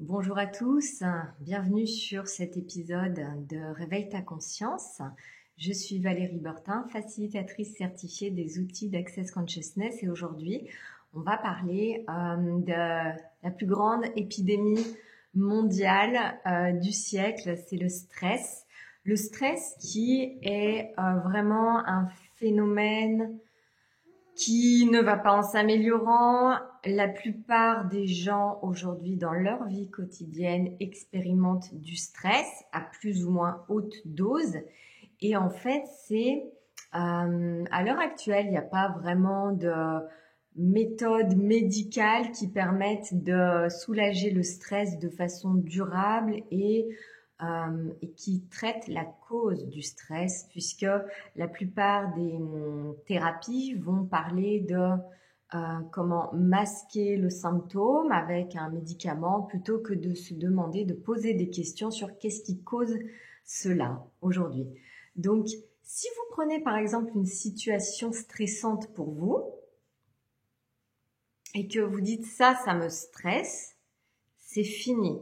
Bonjour à tous, bienvenue sur cet épisode de Réveille ta conscience. Je suis Valérie Bertin, facilitatrice certifiée des outils d'Access Consciousness et aujourd'hui on va parler de la plus grande épidémie mondiale du siècle, c'est le stress. Le stress qui est vraiment un phénomène qui ne va pas en s'améliorant. La plupart des gens aujourd'hui dans leur vie quotidienne expérimentent du stress à plus ou moins haute dose. Et en fait, à l'heure actuelle, il n'y a pas vraiment de méthodes médicales qui permettent de soulager le stress de façon durable et qui traite la cause du stress, puisque la plupart des thérapies vont parler de comment masquer le symptôme avec un médicament plutôt que de se demander, de poser des questions sur qu'est-ce qui cause cela aujourd'hui. Donc, si vous prenez par exemple une situation stressante pour vous et que vous dites ça me stresse, c'est fini.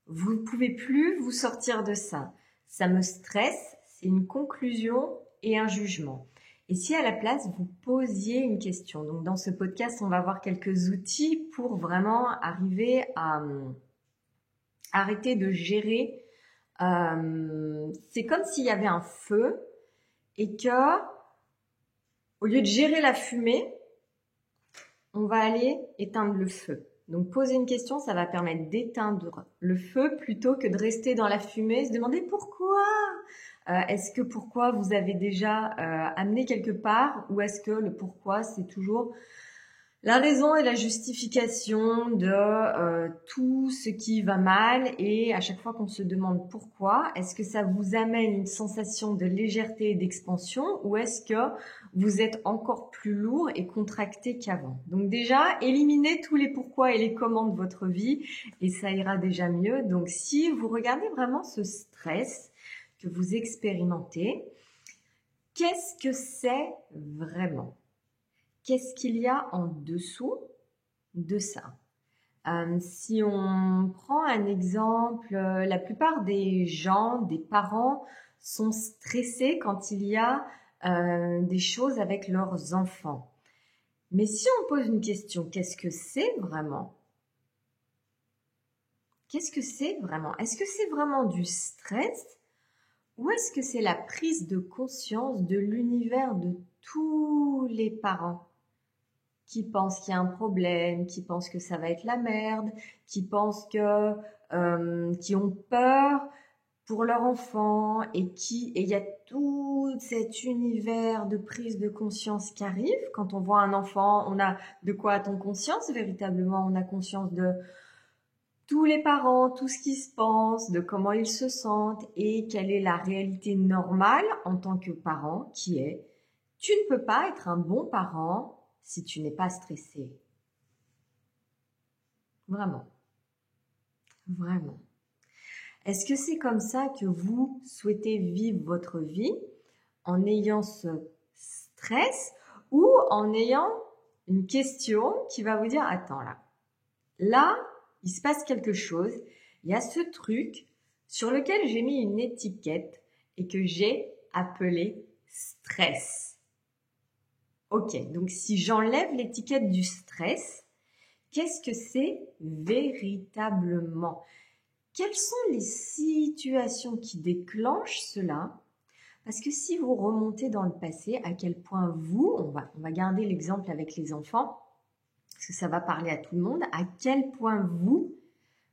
Vous ne pouvez plus vous sortir de ça. Ça me stresse, c'est une conclusion et un jugement. Et si à la place, vous posiez une question. Donc dans ce podcast, on va voir quelques outils pour vraiment arriver à arrêter de gérer. C'est comme s'il y avait un feu et que, au lieu de gérer la fumée, on va aller éteindre le feu. Donc poser une question, ça va permettre d'éteindre le feu plutôt que de rester dans la fumée et se demander pourquoi. Est-ce que pourquoi vous avez déjà amené quelque part ou est-ce que le pourquoi c'est toujours la raison et la justification de tout ce qui va mal et à chaque fois qu'on se demande pourquoi, est-ce que ça vous amène une sensation de légèreté et d'expansion ou est-ce que vous êtes encore plus lourd et contracté qu'avant? Donc déjà, éliminez tous les pourquoi et les comment de votre vie et ça ira déjà mieux. Donc si vous regardez vraiment ce stress que vous expérimentez, qu'est-ce que c'est vraiment? Qu'est-ce qu'il y a en dessous de ça? Si on prend un exemple, la plupart des gens, des parents sont stressés quand il y a des choses avec leurs enfants. Mais si on pose une question, qu'est-ce que c'est vraiment? Qu'est-ce que c'est vraiment? Est-ce que c'est vraiment du stress ou est-ce que c'est la prise de conscience de l'univers de tous les parents qui pensent qu'il y a un problème, qui pensent que ça va être la merde, qui pensent qui ont peur pour leur enfant et il y a tout cet univers de prise de conscience qui arrive. Quand on voit un enfant, on a de quoi a-t-on conscience véritablement? On a conscience de tous les parents, tout ce qui se passe, de comment ils se sentent et quelle est la réalité normale en tant que parent qui est tu ne peux pas être un bon parent si tu n'es pas stressé. Vraiment. Vraiment. Est-ce que c'est comme ça que vous souhaitez vivre votre vie en ayant ce stress ou en ayant une question qui va vous dire attends là, il se passe quelque chose, il y a ce truc sur lequel j'ai mis une étiquette et que j'ai appelé stress. Ok, donc si j'enlève l'étiquette du stress, qu'est-ce que c'est véritablement? Quelles sont les situations qui déclenchent cela? Parce que si vous remontez dans le passé, à quel point on va garder l'exemple avec les enfants, parce que ça va parler à tout le monde, à quel point vous,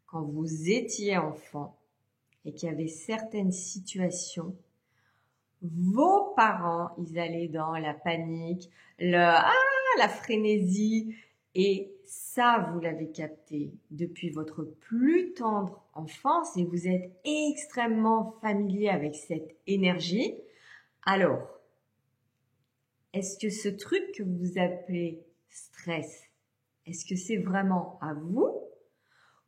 quand vous étiez enfant et qu'il y avait certaines situations, vos parents, ils allaient dans la panique, la frénésie, et ça, vous l'avez capté depuis votre plus tendre enfance et vous êtes extrêmement familier avec cette énergie. Alors, est-ce que ce truc que vous appelez stress, est-ce que c'est vraiment à vous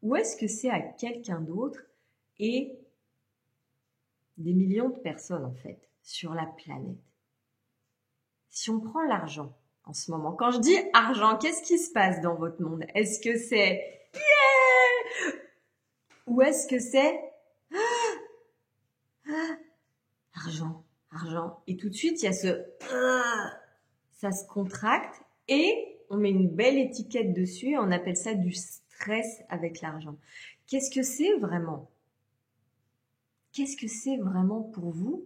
ou est-ce que c'est à quelqu'un d'autre et des millions de personnes en fait sur la planète? Si on prend l'argent en ce moment, quand je dis argent, qu'est-ce qui se passe dans votre monde? Est-ce que c'est yeah Ou est-ce que c'est argent, argent. Et tout de suite, il y a ça se contracte et on met une belle étiquette dessus et on appelle ça du stress avec l'argent. Qu'est-ce que c'est vraiment? Qu'est-ce que c'est vraiment pour vous?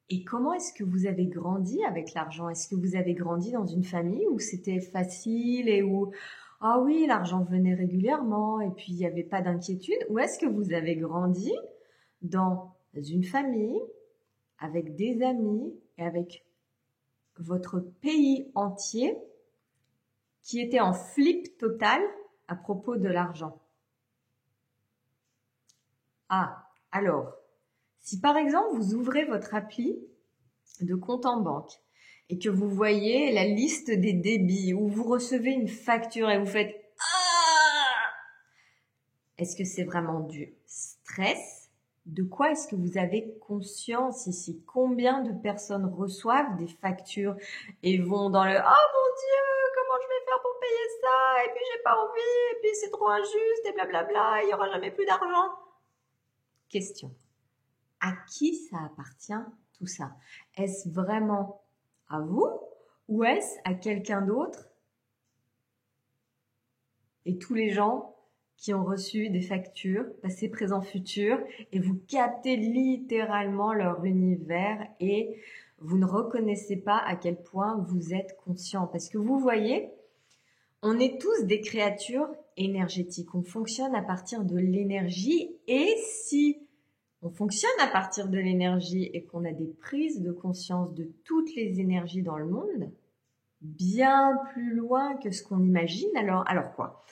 Et comment est-ce que vous avez grandi avec l'argent? Est-ce que vous avez grandi dans une famille où c'était facile et où, ah oui, l'argent venait régulièrement et puis il n'y avait pas d'inquiétude? Ou est-ce que vous avez grandi dans une famille avec des amis et avec votre pays entier qui était en flip total à propos de l'argent? Ah, alors, si par exemple vous ouvrez votre appli de compte en banque et que vous voyez la liste des débits ou vous recevez une facture et vous faites ah, est-ce que c'est vraiment du stress? De quoi est-ce que vous avez conscience ici? Combien de personnes reçoivent des factures et vont dans le oh mon Dieu, comment je vais faire pour payer ça? Et puis j'ai pas envie, et puis c'est trop injuste, et blablabla, il y aura jamais plus d'argent. Question. À qui ça appartient tout ça? Est-ce vraiment à vous ou est-ce à quelqu'un d'autre? Et tous les gens qui ont reçu des factures, passé, présent, futur, et vous captez littéralement leur univers et vous ne reconnaissez pas à quel point vous êtes conscient. Parce que vous voyez, on est tous des créatures énergétiques. On fonctionne à partir de l'énergie et si on fonctionne à partir de l'énergie et qu'on a des prises de conscience de toutes les énergies dans le monde, bien plus loin que ce qu'on imagine, alors quoi?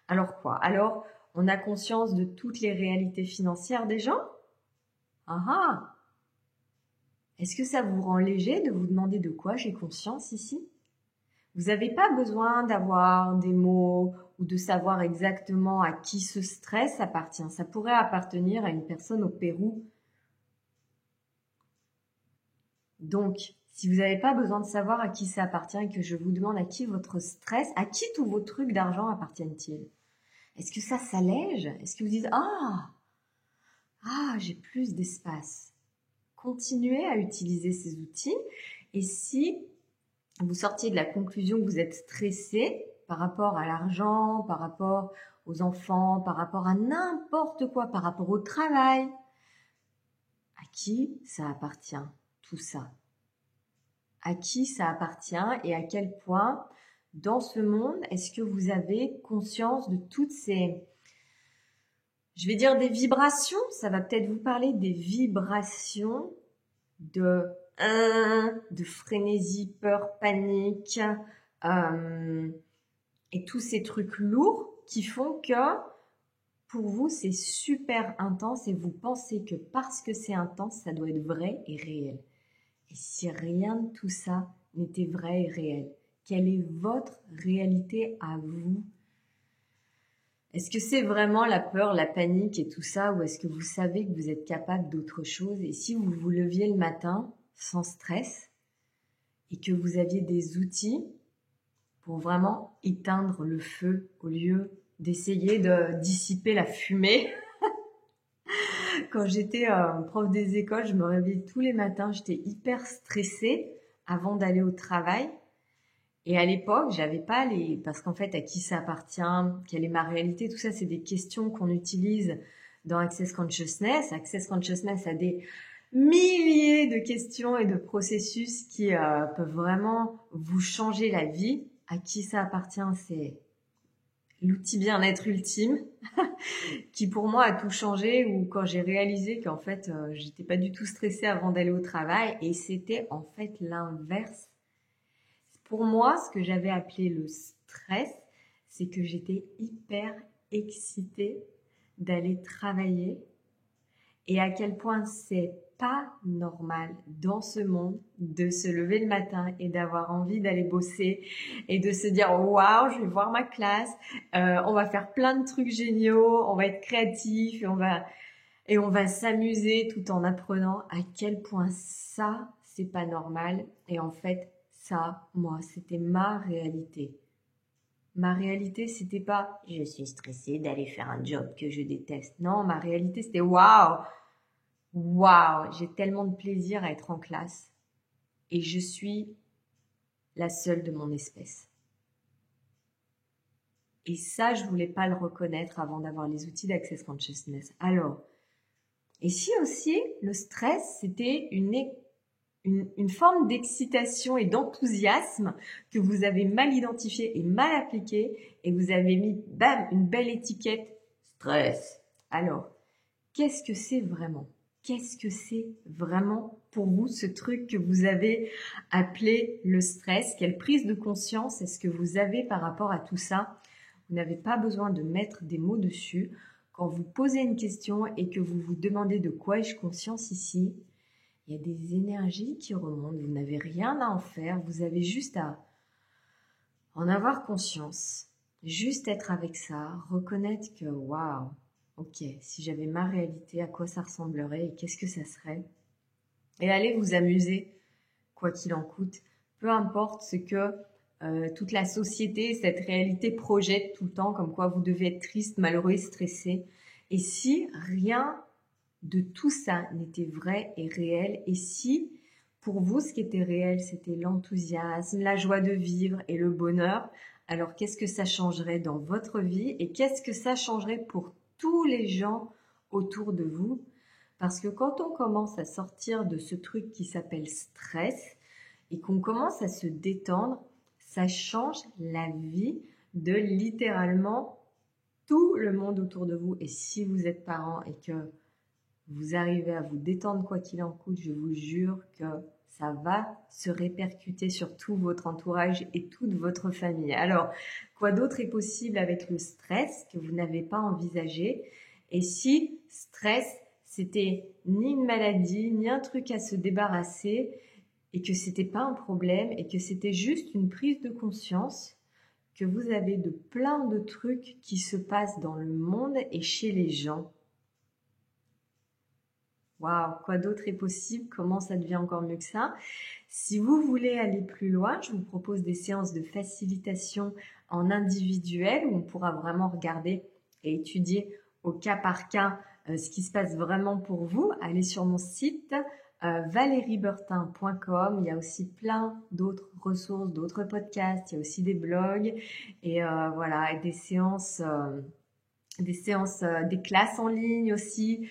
Alors quoi? Alors, on a conscience de toutes les réalités financières des gens? Ah ah! Est-ce que ça vous rend léger de vous demander de quoi j'ai conscience ici? Vous n'avez pas besoin d'avoir des mots ou de savoir exactement à qui ce stress appartient. Ça pourrait appartenir à une personne au Pérou. Donc, si vous n'avez pas besoin de savoir à qui ça appartient et que je vous demande à qui votre stress, à qui tous vos trucs d'argent appartiennent-ils? Est-ce que ça s'allège? Est-ce que vous dites j'ai plus d'espace? Continuez à utiliser ces outils et si vous sortiez de la conclusion que vous êtes stressé par rapport à l'argent, par rapport aux enfants, par rapport à n'importe quoi, par rapport au travail, à qui ça appartient tout ça? À qui ça appartient et à quel point dans ce monde est-ce que vous avez conscience de toutes ces, je vais dire des vibrations, ça va peut-être vous parler des vibrations de frénésie, peur, panique, et tous ces trucs lourds qui font que pour vous c'est super intense et vous pensez que parce que c'est intense, ça doit être vrai et réel. Et si rien de tout ça n'était vrai et réel, quelle est votre réalité à vous? Est-ce que c'est vraiment la peur, la panique et tout ça, ou est-ce que vous savez que vous êtes capable d'autre chose? Et si vous vous leviez le matin sans stress et que vous aviez des outils pour vraiment éteindre le feu au lieu d'essayer de dissiper la fumée. Quand j'étais prof des écoles, je me réveillais tous les matins, j'étais hyper stressée avant d'aller au travail. Et à l'époque, j'avais pas parce qu'en fait, à qui ça appartient, quelle est ma réalité, tout ça, c'est des questions qu'on utilise dans Access Consciousness. Access Consciousness a des milliers de questions et de processus qui peuvent vraiment vous changer la vie. À qui ça appartient, c'est l'outil bien-être ultime qui pour moi a tout changé ou quand j'ai réalisé qu'en fait, j'étais pas du tout stressée avant d'aller au travail et c'était en fait l'inverse. Pour moi, ce que j'avais appelé le stress, c'est que j'étais hyper excitée d'aller travailler et à quel point c'est pas normal dans ce monde de se lever le matin et d'avoir envie d'aller bosser et de se dire waouh, je vais voir ma classe, on va faire plein de trucs géniaux, on va être créatif et on va s'amuser tout en apprenant à quel point ça c'est pas normal et en fait ça, moi, c'était ma réalité. Ma réalité, c'était pas « je suis stressée d'aller faire un job que je déteste ». Non, ma réalité, c'était « waouh, waouh, j'ai tellement de plaisir à être en classe et je suis la seule de mon espèce ». Et ça, je voulais pas le reconnaître avant d'avoir les outils d'Access Consciousness. Alors, et si aussi le stress, c'était une forme d'excitation et d'enthousiasme que vous avez mal identifié et mal appliqué et vous avez mis, bam, une belle étiquette stress. Alors, qu'est-ce que c'est vraiment? Qu'est-ce que c'est vraiment pour vous ce truc que vous avez appelé le stress? Quelle prise de conscience est-ce que vous avez par rapport à tout ça? Vous n'avez pas besoin de mettre des mots dessus. Quand vous posez une question et que vous vous demandez de quoi ai-je conscience ici, il y a des énergies qui remontent. Vous n'avez rien à en faire. Vous avez juste à en avoir conscience. Juste être avec ça. Reconnaître que, waouh, ok, si j'avais ma réalité, à quoi ça ressemblerait et qu'est-ce que ça serait? Et allez vous amuser, quoi qu'il en coûte. Peu importe ce que toute la société, cette réalité projette tout le temps, comme quoi vous devez être triste, malheureux et stressé. Et si rien de tout ça n'était vrai et réel, et si pour vous ce qui était réel c'était l'enthousiasme, la joie de vivre et le bonheur, alors qu'est-ce que ça changerait dans votre vie et qu'est-ce que ça changerait pour tous les gens autour de vous? Parce que quand on commence à sortir de ce truc qui s'appelle stress et qu'on commence à se détendre, ça change la vie de littéralement tout le monde autour de vous. Et si vous êtes parent et que vous arrivez à vous détendre quoi qu'il en coûte, je vous jure que ça va se répercuter sur tout votre entourage et toute votre famille. Alors, quoi d'autre est possible avec le stress que vous n'avez pas envisagé? Et si stress, c'était ni une maladie, ni un truc à se débarrasser, et que c'était pas un problème, et que c'était juste une prise de conscience que vous avez de plein de trucs qui se passent dans le monde et chez les gens. Waouh, quoi d'autre est possible? Comment ça devient encore mieux que ça? Si vous voulez aller plus loin, je vous propose des séances de facilitation en individuel où on pourra vraiment regarder et étudier au cas par cas ce qui se passe vraiment pour vous. Allez sur mon site valériebertin.com. Il y a aussi plein d'autres ressources, d'autres podcasts. Il y a aussi des blogs et voilà, et des séances, des classes en ligne aussi.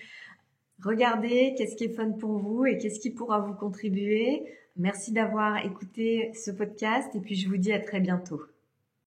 Regardez qu'est-ce qui est fun pour vous et qu'est-ce qui pourra vous contribuer. Merci d'avoir écouté ce podcast et puis je vous dis à très bientôt.